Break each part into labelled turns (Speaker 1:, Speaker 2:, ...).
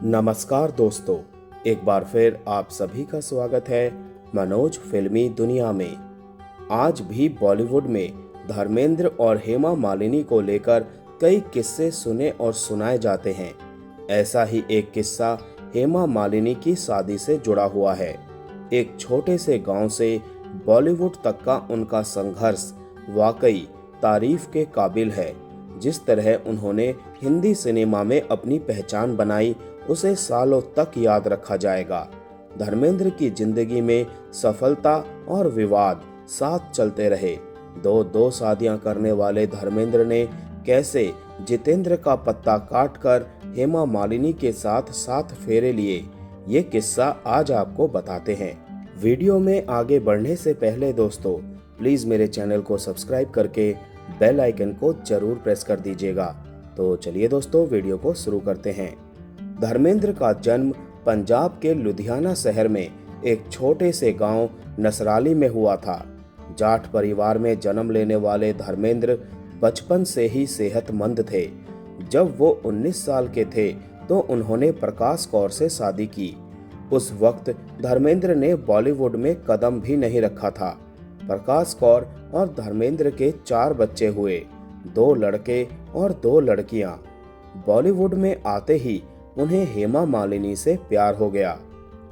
Speaker 1: नमस्कार दोस्तों, एक बार फिर आप सभी का स्वागत है मनोज फिल्मी दुनिया में। आज भी बॉलीवुड में धर्मेंद्र और हेमा मालिनी को लेकर कई किस्से सुने और सुनाए जाते हैं। ऐसा ही एक किस्सा हेमा मालिनी की शादी से जुड़ा हुआ है। एक छोटे से गांव से बॉलीवुड तक का उनका संघर्ष वाकई तारीफ के काबिल है। जिस तरह उन्होंने हिंदी सिनेमा में अपनी पहचान बनाई, उसे सालों तक याद रखा जाएगा। धर्मेंद्र की जिंदगी में सफलता और विवाद साथ चलते रहे। दो शादियां करने वाले धर्मेंद्र ने कैसे जितेंद्र का पत्ता काटकर हेमा मालिनी के साथ 7 फेरे लिए, ये किस्सा आज आपको बताते हैं। वीडियो में आगे बढ़ने से पहले दोस्तों, प्लीज मेरे चैनल को सब्सक्राइब करके बेल आइकन को जरूर प्रेस कर दीजिएगा। तो चलिए दोस्तों, वीडियो को शुरू करते हैं। धर्मेंद्र का जन्म पंजाब के लुधियाना शहर में एक छोटे से गांव नसराली में हुआ था। जाट परिवार में जन्म लेने वाले धर्मेंद्र बचपन से ही सेहतमंद थे। जब वो 19 साल के थे तो उन्होंने प्रकाश कौर से शादी की। उस वक्त धर्मेंद्र ने बॉलीवुड में कदम भी नहीं रखा था। प्रकाश कौर और धर्मेंद्र के 4 बच्चे हुए, 2 लड़के और 2 लड़कियां। बॉलीवुड में आते ही उन्हें हेमा मालिनी से प्यार हो गया।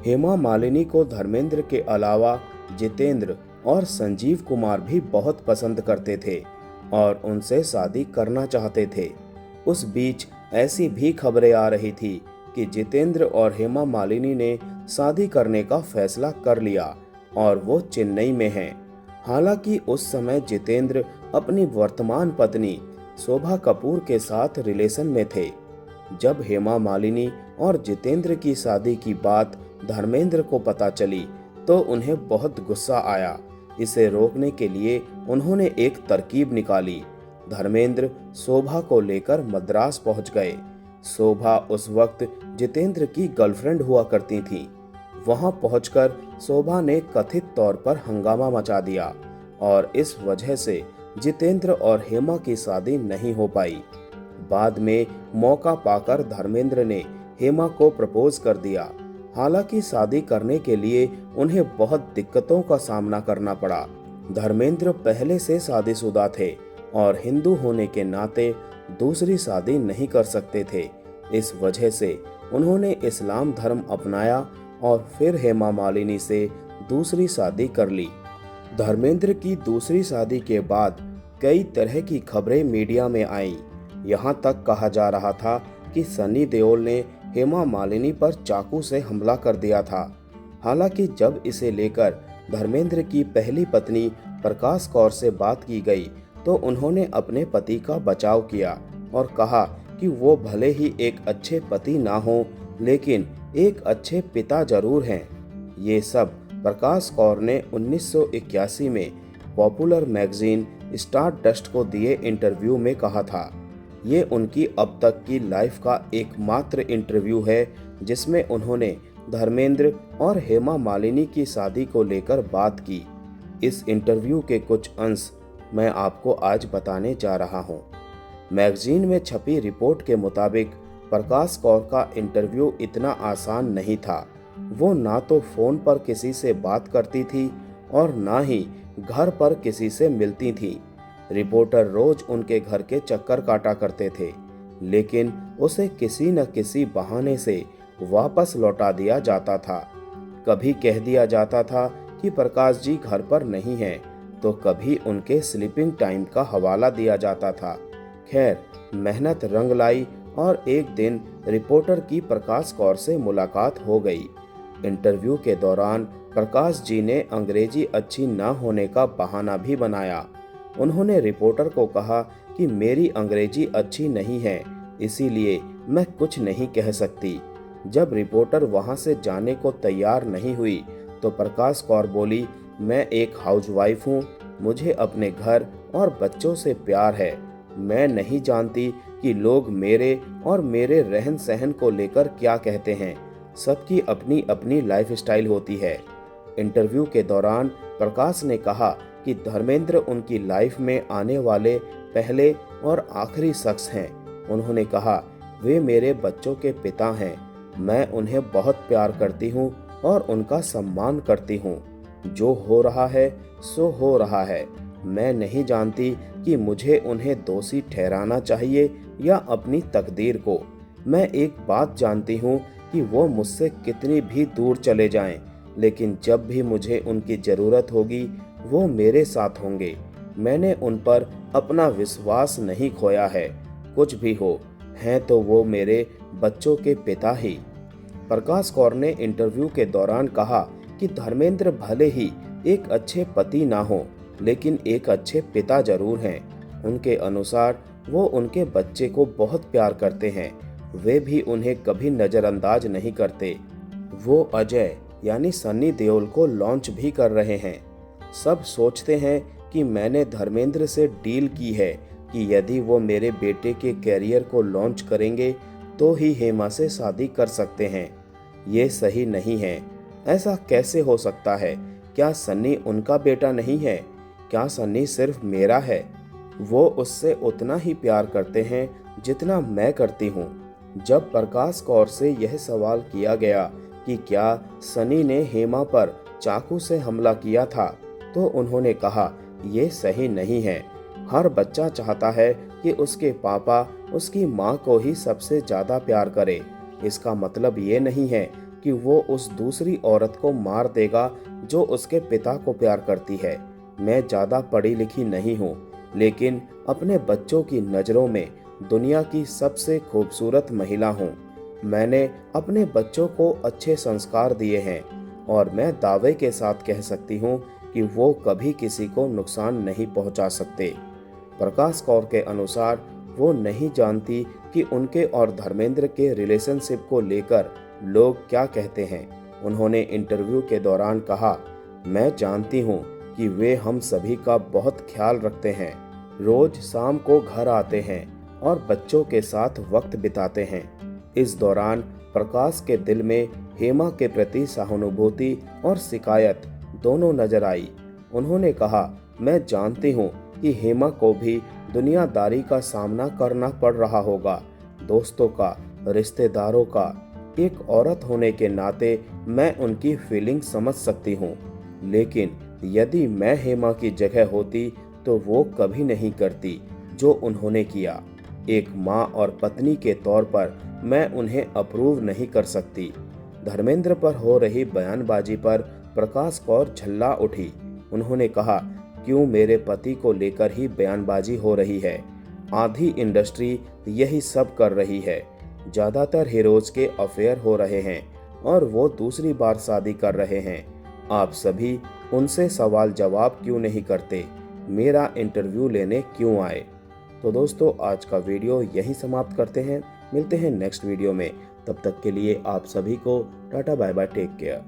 Speaker 1: हेमा मालिनी को धर्मेंद्र के अलावा जितेंद्र और संजीव कुमार भी बहुत पसंद करते थे और उनसे शादी करना चाहते थे। उस बीच ऐसी भी खबरें आ रही थी कि जितेंद्र और हेमा मालिनी ने शादी करने का फैसला कर लिया और वो चेन्नई में हैं। हालांकि उस समय जितेंद्र अपनी वर्तमान पत्नी शोभा कपूर के साथ रिलेशन में थे। जब हेमा मालिनी और जितेंद्र की शादी की बात धर्मेंद्र को पता चली तो उन्हें बहुत गुस्सा आया। इसे रोकने के लिए उन्होंने एक तरकीब निकाली। धर्मेंद्र शोभा को लेकर मद्रास पहुंच गए। शोभा उस वक्त जितेंद्र की गर्लफ्रेंड हुआ करती थी। वहां पहुंचकर शोभा ने कथित तौर पर हंगामा मचा दिया और इस वजह से जितेंद्र और हेमा की शादी नहीं हो पाई। बाद में मौका पाकर धर्मेंद्र ने हेमा को प्रपोज कर दिया। हालांकि शादी करने के लिए उन्हें बहुत दिक्कतों का सामना करना पड़ा। धर्मेंद्र पहले से शादीशुदा थे और हिंदू होने के नाते दूसरी शादी नहीं कर सकते थे। इस वजह से उन्होंने इस्लाम धर्म अपनाया और फिर हेमा मालिनी से दूसरी शादी कर ली। धर्मेंद्र की दूसरी शादी के बाद कई तरह की खबरें मीडिया में आईं। यहाँ तक कहा जा रहा था कि सनी देओल ने हेमा मालिनी पर चाकू से हमला कर दिया था। हालांकि जब इसे लेकर धर्मेंद्र की पहली पत्नी प्रकाश कौर से बात की गई तो उन्होंने अपने पति का बचाव किया और कहा कि वो भले ही एक अच्छे पति ना हो, लेकिन एक अच्छे पिता जरूर हैं। ये सब प्रकाश कौर ने 1981 में पॉपुलर मैगजीन स्टार डस्ट को दिए इंटरव्यू में कहा था। ये उनकी अब तक की लाइफ का एकमात्र इंटरव्यू है जिसमें उन्होंने धर्मेंद्र और हेमा मालिनी की शादी को लेकर बात की। इस इंटरव्यू के कुछ अंश मैं आपको आज बताने जा रहा हूँ। मैगजीन में छपी रिपोर्ट के मुताबिक प्रकाश कौर का इंटरव्यू इतना आसान नहीं था। वो ना तो फोन पर किसी से बात करती थी और ना ही घर पर किसी से मिलती थी। रिपोर्टर रोज उनके घर के चक्कर काटा करते थे, लेकिन उसे किसी न किसी बहाने से वापस लौटा दिया जाता था। कभी कह दिया जाता था कि प्रकाश जी घर पर नहीं हैं, तो कभी उनके स्लीपिंग टाइम का हवाला दिया जाता था। खैर, मेहनत रंग लाई और एक दिन रिपोर्टर की प्रकाश कौर से मुलाकात हो गई। इंटरव्यू के दौरान प्रकाश जी ने अंग्रेजी अच्छी न होने का बहाना भी बनाया। उन्होंने रिपोर्टर को कहा कि मेरी अंग्रेजी अच्छी नहीं है, इसीलिए मैं कुछ नहीं कह सकती। जब रिपोर्टर वहां से जाने को तैयार नहीं हुई तो प्रकाश कौर बोली, मैं एक हाउसवाइफ हूँ, मुझे अपने घर और बच्चों से प्यार है। मैं नहीं जानती कि लोग मेरे और मेरे रहन सहन को लेकर क्या कहते हैं। सबकी अपनी अपनी लाइफ स्टाइल होती है। इंटरव्यू के दौरान प्रकाश ने कहा कि धर्मेंद्र उनकी लाइफ में आने वाले पहले और आखिरी शख्स हैं। उन्होंने कहा, वे मेरे बच्चों के पिता हैं। मैं उन्हें बहुत प्यार करती हूँ और उनका सम्मान करती हूँ। जो हो रहा है सो हो रहा है। मैं नहीं जानती कि मुझे उन्हें दोषी ठहराना चाहिए या अपनी तकदीर को। मैं एक बात जानती हूँ कि वो मुझसे कितनी भी दूर चले जाएं, लेकिन जब भी मुझे उनकी ज़रूरत होगी वो मेरे साथ होंगे। मैंने उन पर अपना विश्वास नहीं खोया है। कुछ भी हो, हैं तो वो मेरे बच्चों के पिता ही। प्रकाश कौर ने इंटरव्यू के दौरान कहा कि धर्मेंद्र भले ही एक अच्छे पति ना हो, लेकिन एक अच्छे पिता जरूर हैं। उनके अनुसार वो उनके बच्चे को बहुत प्यार करते हैं। वे भी उन्हें कभी नज़रअंदाज नहीं करते। वो अजय यानी सन्नी देओल को लॉन्च भी कर रहे हैं। सब सोचते हैं कि मैंने धर्मेंद्र से डील की है कि यदि वो मेरे बेटे के कैरियर को लॉन्च करेंगे तो ही हेमा से शादी कर सकते हैं। ये सही नहीं है। ऐसा कैसे हो सकता है? क्या सन्नी उनका बेटा नहीं है? क्या सन्नी सिर्फ मेरा है? वो उससे उतना ही प्यार करते हैं जितना मैं करती हूँ। जब प्रकाश कौर से यह सवाल किया गया कि क्या सनी ने हेमा पर चाकू से हमला किया था, तो उन्होंने कहा, ये सही नहीं है। हर बच्चा चाहता है कि उसके पापा उसकी माँ को ही सबसे ज़्यादा प्यार करे। इसका मतलब ये नहीं है कि वो उस दूसरी औरत को मार देगा जो उसके पिता को प्यार करती है। मैं ज़्यादा पढ़ी लिखी नहीं हूँ, लेकिन अपने बच्चों की नज़रों में दुनिया की सबसे खूबसूरत महिला हूँ। मैंने अपने बच्चों को अच्छे संस्कार दिए हैं और मैं दावे के साथ कह सकती हूँ कि वो कभी किसी को नुकसान नहीं पहुँचा सकते। प्रकाश कौर के अनुसार वो नहीं जानती कि उनके और धर्मेंद्र के रिलेशनशिप को लेकर लोग क्या कहते हैं। उन्होंने इंटरव्यू के दौरान कहा, मैं जानती हूँ कि वे हम सभी का बहुत ख्याल रखते हैं। रोज शाम को घर आते हैं और बच्चों के साथ वक्त बिताते हैं। इस दौरान प्रकाश के दिल में हेमा के प्रति सहानुभूति और शिकायत दोनों नजर आई। उन्होंने कहा, मैं जानती हूँ कि हेमा को भी दुनियादारी का सामना करना पड़ रहा होगा, दोस्तों का, रिश्तेदारों का। एक औरत होने के नाते मैं उनकी फीलिंग समझ सकती हूँ, लेकिन यदि मैं हेमा की जगह होती तो वो कभी नहीं करती जो उन्होंने किया। एक माँ और पत्नी के तौर पर मैं उन्हें अप्रूव नहीं कर सकती। धर्मेंद्र पर हो रही बयानबाजी पर प्रकाश कौर झल्ला उठी। उन्होंने कहा, क्यों मेरे पति को लेकर ही बयानबाजी हो रही है? आधी इंडस्ट्री यही सब कर रही है। ज़्यादातर हीरोज के अफेयर हो रहे हैं और वो दूसरी बार शादी कर रहे हैं। आप सभी उनसे सवाल जवाब क्यों नहीं करते? मेरा इंटरव्यू लेने क्यों आए? तो दोस्तों, आज का वीडियो यहीं समाप्त करते हैं। मिलते हैं नेक्स्ट वीडियो में। तब तक के लिए आप सभी को tata bye bye, take care.